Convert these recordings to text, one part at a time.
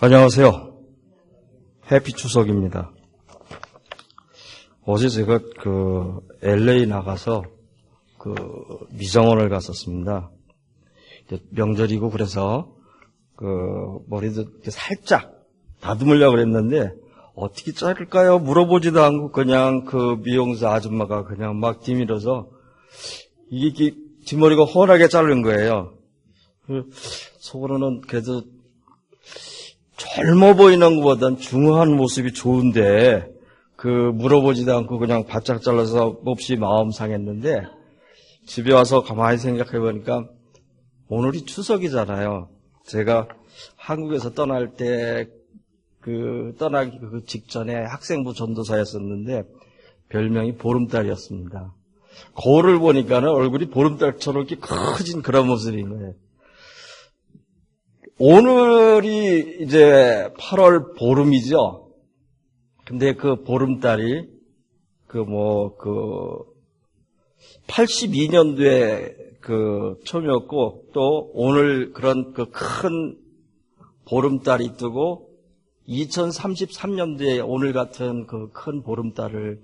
안녕하세요. 해피 추석입니다. 어제 제가 LA 나가서 미정원을 갔었습니다. 명절이고 그래서 머리도 살짝 다듬으려고 그랬는데 어떻게 자를까요? 물어보지도 않고 그냥 미용사 아줌마가 그냥 막 뒤밀어서 이게 뒷머리가 훤하게 자른 거예요. 속으로는 그래도 젊어 보이는 것보단 중후한 모습이 좋은데 물어보지도 않고 그냥 바짝 잘라서 몹시 마음 상했는데 집에 와서 가만히 생각해 보니까 오늘이 추석이잖아요. 제가 한국에서 떠날 때 떠나기 직전에 학생부 전도사였었는데 별명이 보름달이었습니다. 거울을 보니까는 얼굴이 보름달처럼 이렇게 커진 그런 모습인 거예요. 오늘이 이제 8월 보름이죠. 근데 보름달이 82년도에 처음이었고 또 오늘 그런 큰 보름달이 뜨고 2033년도에 오늘 같은 큰 보름달을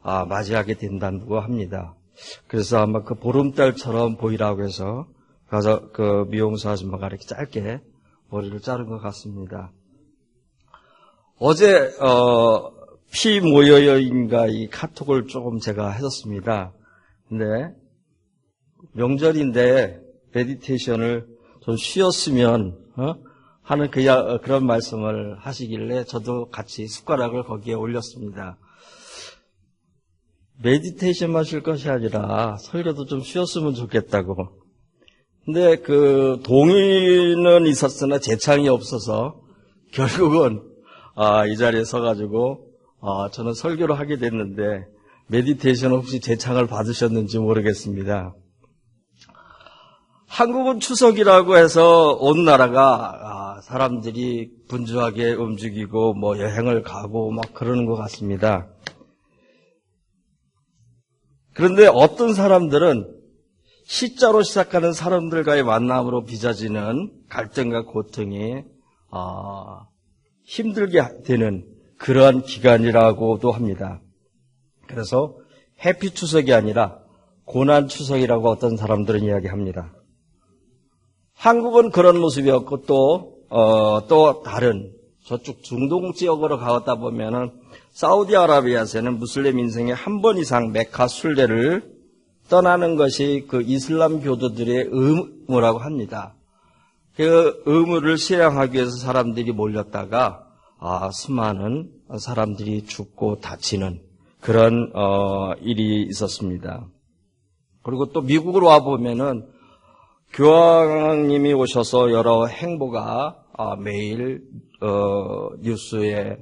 맞이하게 된다고 합니다. 그래서 아마 보름달처럼 보이라고 해서 가서 미용사 아줌마가 이렇게 짧게 머리를 자른 것 같습니다. 어제 피 모여요인가 이 카톡을 조금 제가 했었습니다. 근데 명절인데 메디테이션을 좀 쉬었으면 하는 그런 말씀을 하시길래 저도 같이 숟가락을 거기에 올렸습니다. 메디테이션만 쉴 것이 아니라 설교도 좀 쉬었으면 좋겠다고. 근데 동의는 있었으나 재창이 없어서 결국은 이 자리에 서가지고 저는 설교를 하게 됐는데 메디테이션 혹시 재창을 받으셨는지 모르겠습니다. 한국은 추석이라고 해서 온 나라가 사람들이 분주하게 움직이고 여행을 가고 막 그러는 것 같습니다. 그런데 어떤 사람들은 시자로 시작하는 사람들과의 만남으로 빚어지는 갈등과 고통이 힘들게 되는 그러한 기간이라고도 합니다. 그래서 해피 추석이 아니라 고난 추석이라고 어떤 사람들은 이야기합니다. 한국은 그런 모습이었고 또 다른 저쪽 중동 지역으로 가다 보면은 사우디아라비아에서는 무슬림 인생에 한 번 이상 메카 순례를 떠나는 것이 이슬람 교도들의 의무라고 합니다. 그 의무를 실행하기 위해서 사람들이 몰렸다가 수많은 사람들이 죽고 다치는 그런 일이 있었습니다. 그리고 또 미국으로 와 보면은 교황님이 오셔서 여러 행보가 매일 뉴스에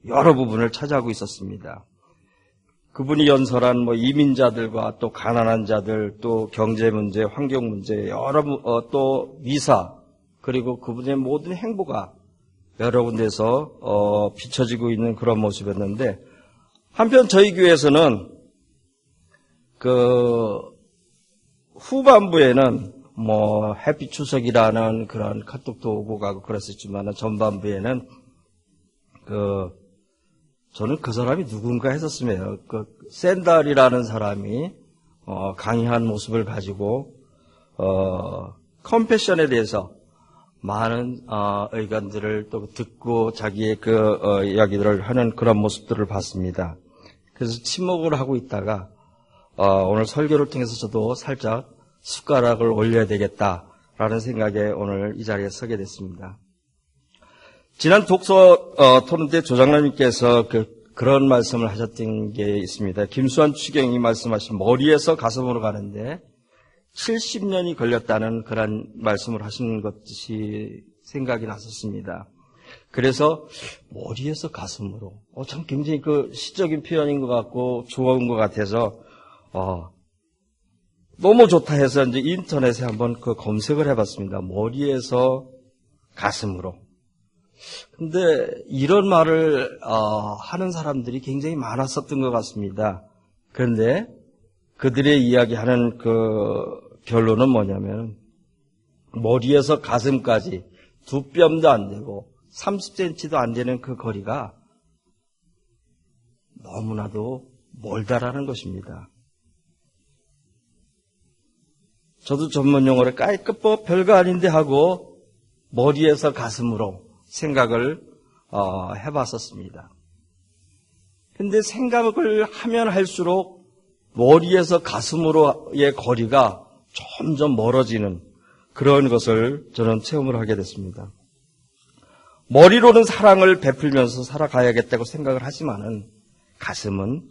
여러 부분을 차지하고 있었습니다. 그분이 연설한 이민자들과 또 가난한 자들, 또 경제 문제, 환경 문제, 또 미사, 그리고 그분의 모든 행보가 여러 군데서 비춰지고 있는 그런 모습이었는데, 한편 저희 교회에서는 후반부에는 해피 추석이라는 그런 카톡도 오고 가고 그랬었지만 전반부에는 저는 그 사람이 누군가 했었으면 샌달이라는 사람이 강의한 모습을 가지고 컴패션에 대해서 많은 의견들을 또 듣고 자기의 이야기들을 하는 그런 모습들을 봤습니다. 그래서 침묵을 하고 있다가 오늘 설교를 통해서 저도 살짝 숟가락을 올려야 되겠다라는 생각에 오늘 이 자리에 서게 됐습니다. 지난 독서 토론 때 조장로님께서 그런 말씀을 하셨던 게 있습니다. 김수환 추경이 말씀하신 머리에서 가슴으로 가는데 70년이 걸렸다는 그런 말씀을 하신 것이 생각이 났었습니다. 그래서 머리에서 가슴으로 참 굉장히 시적인 표현인 것 같고 좋은 것 같아서 너무 좋다 해서 이제 인터넷에 한번 검색을 해봤습니다. 머리에서 가슴으로. 근데 이런 말을 하는 사람들이 굉장히 많았었던 것 같습니다. 그런데 그들의 이야기하는 결론은 뭐냐면 머리에서 가슴까지 2뼘도 안 되고 30cm도 안 되는 그 거리가 너무나도 멀다라는 것입니다. 저도 전문 용어로 깔끔법 별거 아닌데 하고 머리에서 가슴으로 생각을 해봤었습니다. 근데 생각을 하면 할수록 머리에서 가슴으로의 거리가 점점 멀어지는 그런 것을 저는 체험을 하게 됐습니다. 머리로는 사랑을 베풀면서 살아가야겠다고 생각을 하지만은 가슴은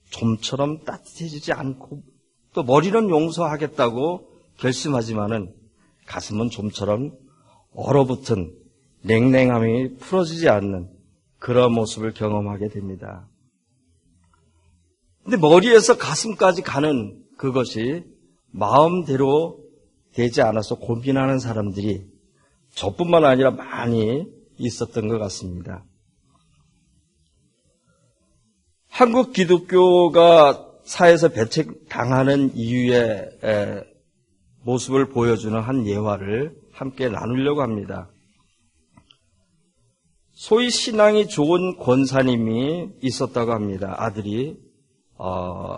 좀처럼 따뜻해지지 않고 또 머리는 용서하겠다고 결심하지만은 가슴은 좀처럼 얼어붙은 냉랭함이 풀어지지 않는 그런 모습을 경험하게 됩니다. 근데 머리에서 가슴까지 가는 그것이 마음대로 되지 않아서 고민하는 사람들이 저뿐만 아니라 많이 있었던 것 같습니다. 한국 기독교가 사회에서 배척당하는 이유의 모습을 보여주는 한 예화를 함께 나누려고 합니다. 소위 신앙이 좋은 권사님이 있었다고 합니다. 아들이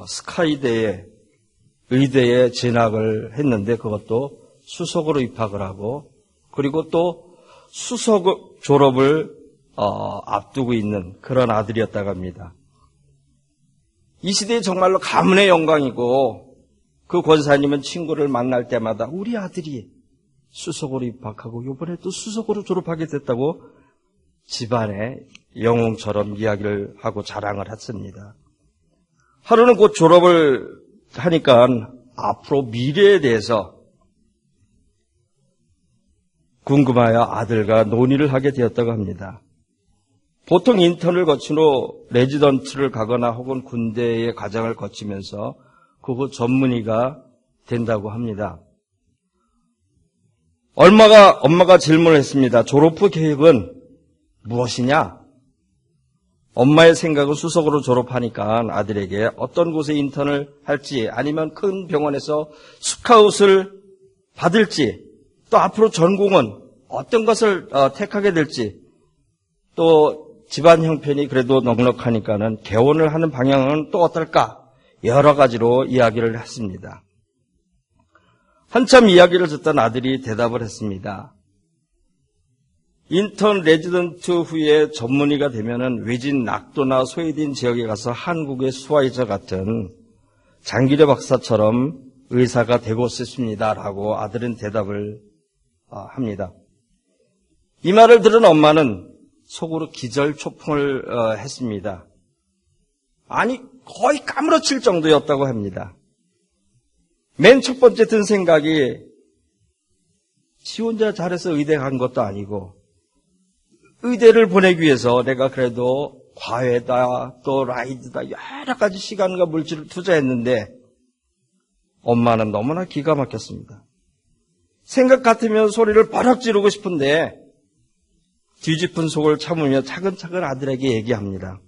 스카이대에 의대에 진학을 했는데 그것도 수석으로 입학을 하고 그리고 또 수석 졸업을 앞두고 있는 그런 아들이었다고 합니다. 이 시대에 정말로 가문의 영광이고 그 권사님은 친구를 만날 때마다 우리 아들이 수석으로 입학하고 이번에 또 수석으로 졸업하게 됐다고 집안의 영웅처럼 이야기를 하고 자랑을 했습니다. 하루는 곧 졸업을 하니까 앞으로 미래에 대해서 궁금하여 아들과 논의를 하게 되었다고 합니다. 보통 인턴을 거친 후 레지던트를 가거나 혹은 군대의 과정을 거치면서 그 후 전문의가 된다고 합니다. 엄마가 질문을 했습니다. 졸업 후 계획은 무엇이냐? 엄마의 생각은 수석으로 졸업하니까 아들에게 어떤 곳에 인턴을 할지 아니면 큰 병원에서 스카웃을 받을지 또 앞으로 전공은 어떤 것을 택하게 될지 또 집안 형편이 그래도 넉넉하니까는 개원을 하는 방향은 또 어떨까? 여러 가지로 이야기를 했습니다. 한참 이야기를 듣던 아들이 대답을 했습니다. 인턴 레지던트 후에 전문의가 되면은 외진 낙도나 소외된 지역에 가서 한국의 수화이저 같은 장기려 박사처럼 의사가 되고 싶습니다라고 아들은 대답을 합니다. 이 말을 들은 엄마는 속으로 기절초풍을 했습니다. 아니 거의 까무러칠 정도였다고 합니다. 맨 첫 번째 든 생각이 지 혼자 잘해서 의대 간 것도 아니고 의대를 보내기 위해서 내가 그래도 과외다 또 라이드다 여러 가지 시간과 물질을 투자했는데 엄마는 너무나 기가 막혔습니다. 생각 같으면 소리를 버럭 지르고 싶은데 뒤집은 속을 참으며 차근차근 아들에게 얘기합니다.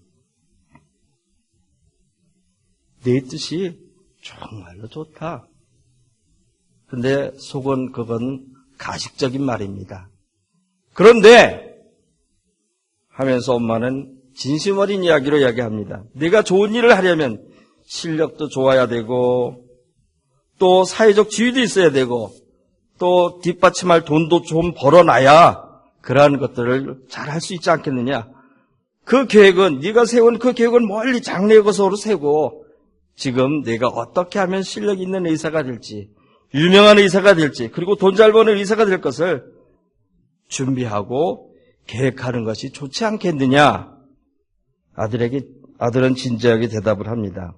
내 뜻이 정말로 좋다. 근데 속은 그건 가식적인 말입니다. 그런데 하면서 엄마는 진심 어린 이야기로 이야기합니다. 내가 좋은 일을 하려면 실력도 좋아야 되고 또 사회적 지위도 있어야 되고 또 뒷받침할 돈도 좀 벌어놔야 그러한 것들을 잘 할 수 있지 않겠느냐. 그 계획은 네가 세운 그 계획은 멀리 장래의 것으로 세고 지금 내가 어떻게 하면 실력 있는 의사가 될지 유명한 의사가 될지 그리고 돈 잘 버는 의사가 될 것을 준비하고 계획하는 것이 좋지 않겠느냐. 아들은 진지하게 대답을 합니다.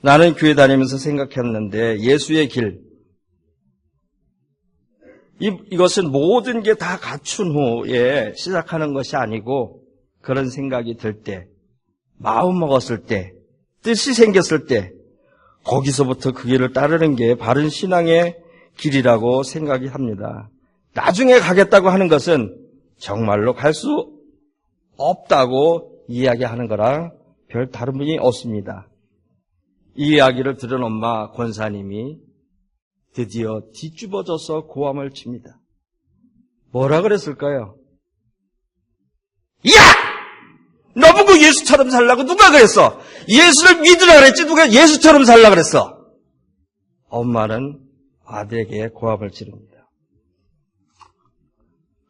나는 교회 다니면서 생각했는데 예수의 길 이것은 모든 게 다 갖춘 후에 시작하는 것이 아니고 그런 생각이 들 때 마음 먹었을 때 뜻이 생겼을 때 거기서부터 그 길을 따르는 게 바른 신앙의 길이라고 생각이 합니다. 나중에 가겠다고 하는 것은 정말로 갈 수 없다고 이야기하는 거랑 별 다름이 없습니다. 이 이야기를 들은 엄마 권사님이 드디어 뒤집어져서 고함을 칩니다. 뭐라 그랬을까요? 야! 너보고 예수처럼 살라고 누가 그랬어? 예수를 믿으라 그랬지 누가 예수처럼 살라 그랬어? 엄마는 아들에게 고함을 지릅니다.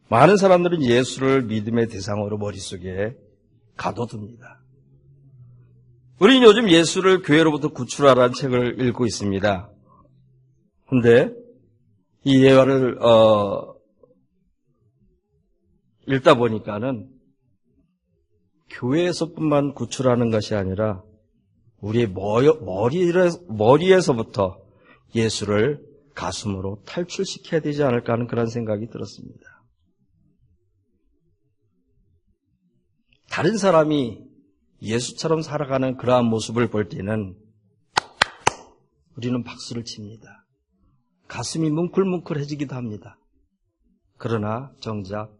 많은 사람들은 예수를 믿음의 대상으로 머릿속에 가둬둡니다. 우리는 요즘 예수를 교회로부터 구출하라는 책을 읽고 있습니다. 근데 이 예화를 읽다 보니까는 교회에서뿐만 구출하는 것이 아니라 우리의 머리에서부터 예수를 가슴으로 탈출시켜야 되지 않을까 하는 그런 생각이 들었습니다. 다른 사람이 예수처럼 살아가는 그러한 모습을 볼 때는 우리는 박수를 칩니다. 가슴이 뭉클뭉클해지기도 합니다. 그러나 정작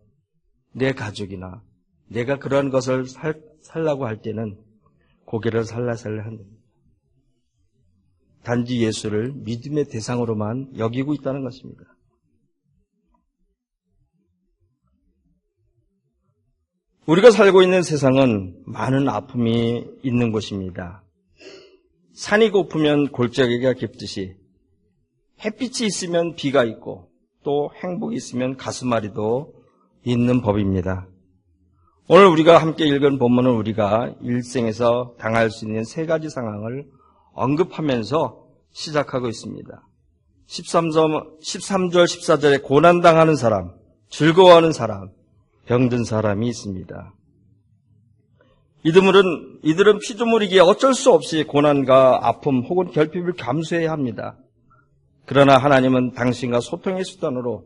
내 가족이나 내가 그런 것을 살라고 할 때는 고개를 살라살라 한답니다. 단지 예수를 믿음의 대상으로만 여기고 있다는 것입니다. 우리가 살고 있는 세상은 많은 아픔이 있는 곳입니다. 산이 고프면 골짜기가 깊듯이 햇빛이 있으면 비가 있고 또 행복이 있으면 가슴앓이도 있는 법입니다. 오늘 우리가 함께 읽은 본문은 우리가 일생에서 당할 수 있는 세 가지 상황을 언급하면서 시작하고 있습니다. 13절, 14절에 고난당하는 사람, 즐거워하는 사람, 병든 사람이 있습니다. 이들은 피조물이기에 어쩔 수 없이 고난과 아픔 혹은 결핍을 감수해야 합니다. 그러나 하나님은 당신과 소통의 수단으로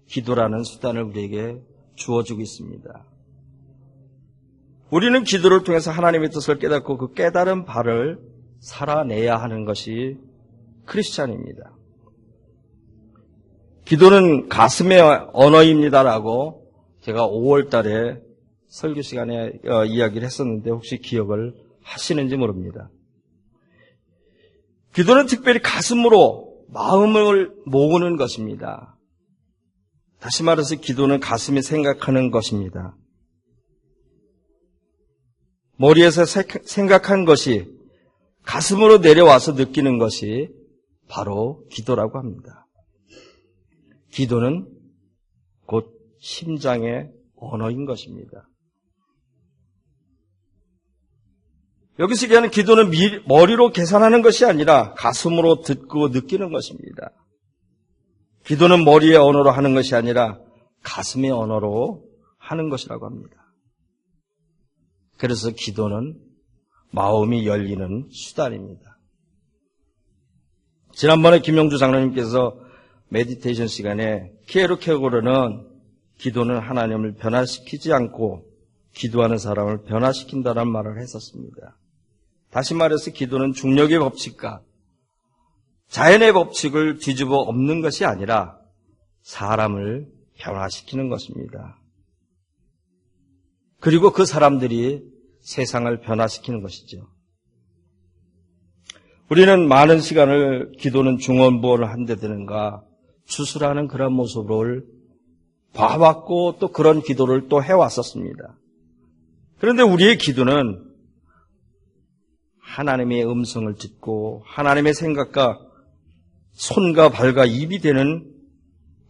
기도라는 수단을 우리에게 주어주고 있습니다. 우리는 기도를 통해서 하나님의 뜻을 깨닫고 그 깨달은 바를 살아내야 하는 것이 크리스찬입니다. 기도는 가슴의 언어입니다라고 제가 5월 달에 설교 시간에 이야기를 했었는데 혹시 기억을 하시는지 모릅니다. 기도는 특별히 가슴으로 마음을 모으는 것입니다. 다시 말해서 기도는 가슴이 생각하는 것입니다. 머리에서 생각한 것이 가슴으로 내려와서 느끼는 것이 바로 기도라고 합니다. 기도는 곧 심장의 언어인 것입니다. 여기서 얘기하는 기도는 머리로 계산하는 것이 아니라 가슴으로 듣고 느끼는 것입니다. 기도는 머리의 언어로 하는 것이 아니라 가슴의 언어로 하는 것이라고 합니다. 그래서 기도는 마음이 열리는 수단입니다. 지난번에 김영주 장로님께서 메디테이션 시간에 키에르케고르는 기도는 하나님을 변화시키지 않고 기도하는 사람을 변화시킨다는 말을 했었습니다. 다시 말해서 기도는 중력의 법칙과 자연의 법칙을 뒤집어 엎는 것이 아니라 사람을 변화시키는 것입니다. 그리고 그 사람들이 세상을 변화시키는 것이죠. 우리는 많은 시간을 기도는 중언부언을 한데 되는가 추스라는 그런 모습을 봐왔고 또 그런 기도를 또 해왔었습니다. 그런데 우리의 기도는 하나님의 음성을 듣고 하나님의 생각과 손과 발과 입이 되는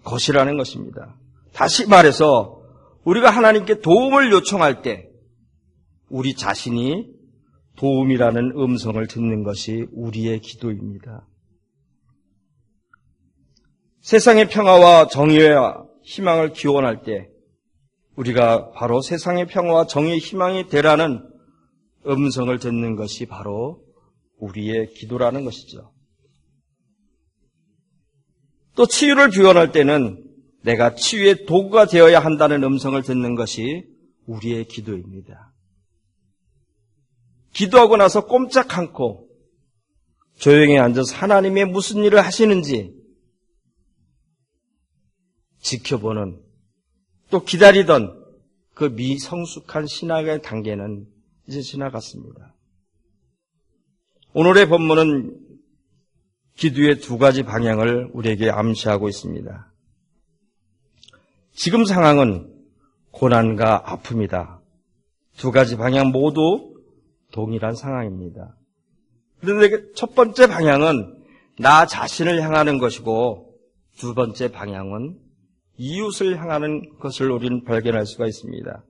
것이라는 것입니다. 다시 말해서 우리가 하나님께 도움을 요청할 때 우리 자신이 도움이라는 음성을 듣는 것이 우리의 기도입니다. 세상의 평화와 정의와 희망을 기원할 때 우리가 바로 세상의 평화와 정의의 희망이 되라는 음성을 듣는 것이 바로 우리의 기도라는 것이죠. 또 치유를 기원할 때는 내가 치유의 도구가 되어야 한다는 음성을 듣는 것이 우리의 기도입니다. 기도하고 나서 꼼짝 않고 조용히 앉아서 하나님의 무슨 일을 하시는지 지켜보는 또 기다리던 그 미성숙한 신학의 단계는 이제 지나갔습니다. 오늘의 본문은 기도의 두 가지 방향을 우리에게 암시하고 있습니다. 지금 상황은 고난과 아픔이다. 두 가지 방향 모두 동일한 상황입니다. 그런데 첫 번째 방향은 나 자신을 향하는 것이고 두 번째 방향은 이웃을 향하는 것을 우리는 발견할 수가 있습니다.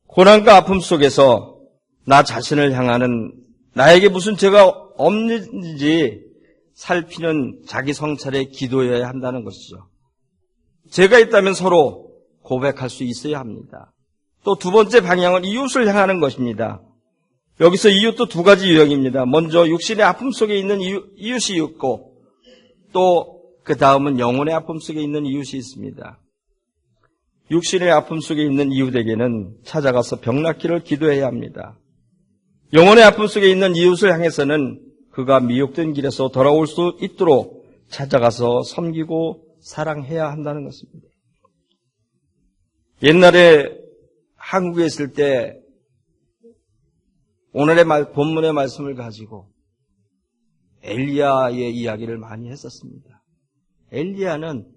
고난과 아픔 속에서 나 자신을 향하는 나에게 무슨 죄가 없는지 살피는 자기 성찰의 기도여야 한다는 것이죠. 죄가 있다면 서로 고백할 수 있어야 합니다. 또 두 번째 방향은 이웃을 향하는 것입니다. 여기서 이웃도 두 가지 유형입니다. 먼저 육신의 아픔 속에 있는 이웃이 있고 또 그 다음은 영혼의 아픔 속에 있는 이웃이 있습니다. 육신의 아픔 속에 있는 이웃에게는 찾아가서 병 낫기를 기도해야 합니다. 영혼의 아픔 속에 있는 이웃을 향해서는 그가 미혹된 길에서 돌아올 수 있도록 찾아가서 섬기고 사랑해야 한다는 것입니다. 옛날에 한국에 있을 때 오늘의 본문의 말씀을 가지고 엘리야의 이야기를 많이 했었습니다. 엘리야는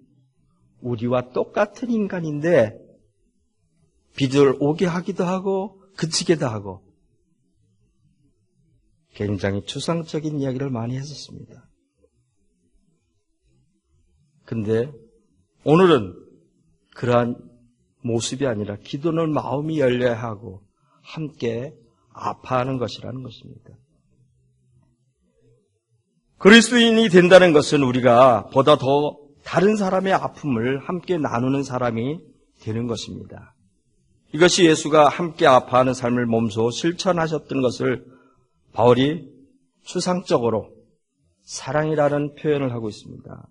우리와 똑같은 인간인데 비를 오게 하기도 하고 그치게도 하고 굉장히 추상적인 이야기를 많이 했었습니다. 근데 오늘은 그러한 모습이 아니라 기도는 마음이 열려야 하고 함께 아파하는 것이라는 것입니다. 그리스도인이 된다는 것은 우리가 보다 더 다른 사람의 아픔을 함께 나누는 사람이 되는 것입니다. 이것이 예수가 함께 아파하는 삶을 몸소 실천하셨던 것을 바울이 추상적으로 사랑이라는 표현을 하고 있습니다.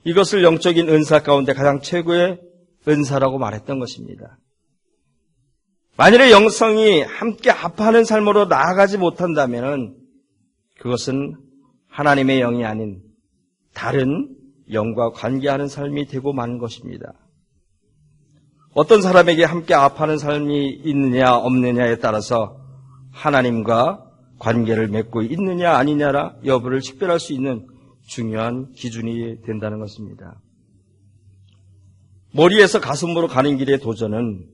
이것을 영적인 은사 가운데 가장 최고의 은사라고 말했던 것입니다. 만일에 영성이 함께 아파하는 삶으로 나아가지 못한다면 그것은 하나님의 영이 아닌 다른 영과 관계하는 삶이 되고 마는 것입니다. 어떤 사람에게 함께 아파하는 삶이 있느냐 없느냐에 따라서 하나님과 관계를 맺고 있느냐 아니냐 여부를 식별할 수 있는 중요한 기준이 된다는 것입니다. 머리에서 가슴으로 가는 길의 도전은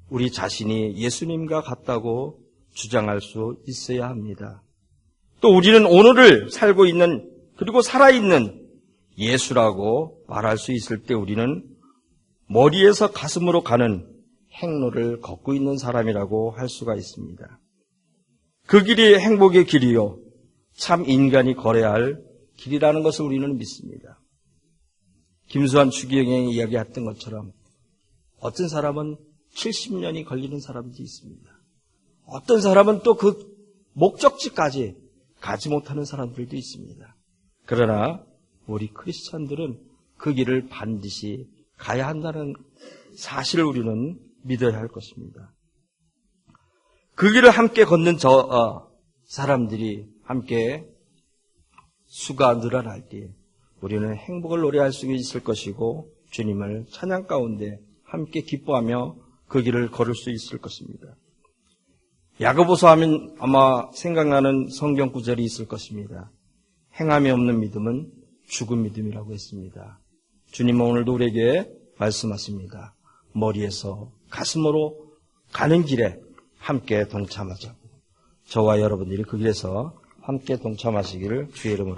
우리 자신이 예수님과 같다고 주장할 수 있어야 합니다. 또 우리는 오늘을 살고 있는 그리고 살아있는 예수라고 말할 수 있을 때 우리는 머리에서 가슴으로 가는 행로를 걷고 있는 사람이라고 할 수가 있습니다. 그 길이 행복의 길이요 참 인간이 걸어야 할 길이라는 것을 우리는 믿습니다. 김수환 추기경이 이야기했던 것처럼 어떤 사람은 70년이 걸리는 사람도 있습니다. 어떤 사람은 또 그 목적지까지 가지 못하는 사람들도 있습니다. 그러나 우리 크리스찬들은 그 길을 반드시 가야 한다는 사실을 우리는 믿어야 할 것입니다. 그 길을 함께 걷는 사람들이 함께 수가 늘어날 때 우리는 행복을 노래할 수 있을 것이고 주님을 찬양 가운데 함께 기뻐하며 그 길을 걸을 수 있을 것입니다. 야고보서 하면 아마 생각나는 성경 구절이 있을 것입니다. 행함이 없는 믿음은 죽은 믿음이라고 했습니다. 주님은 오늘도 우리에게 말씀하십니다. 머리에서 가슴으로 가는 길에 함께 동참하자고. 저와 여러분들이 그 길에서 함께 동참하시기를 주의 이름으로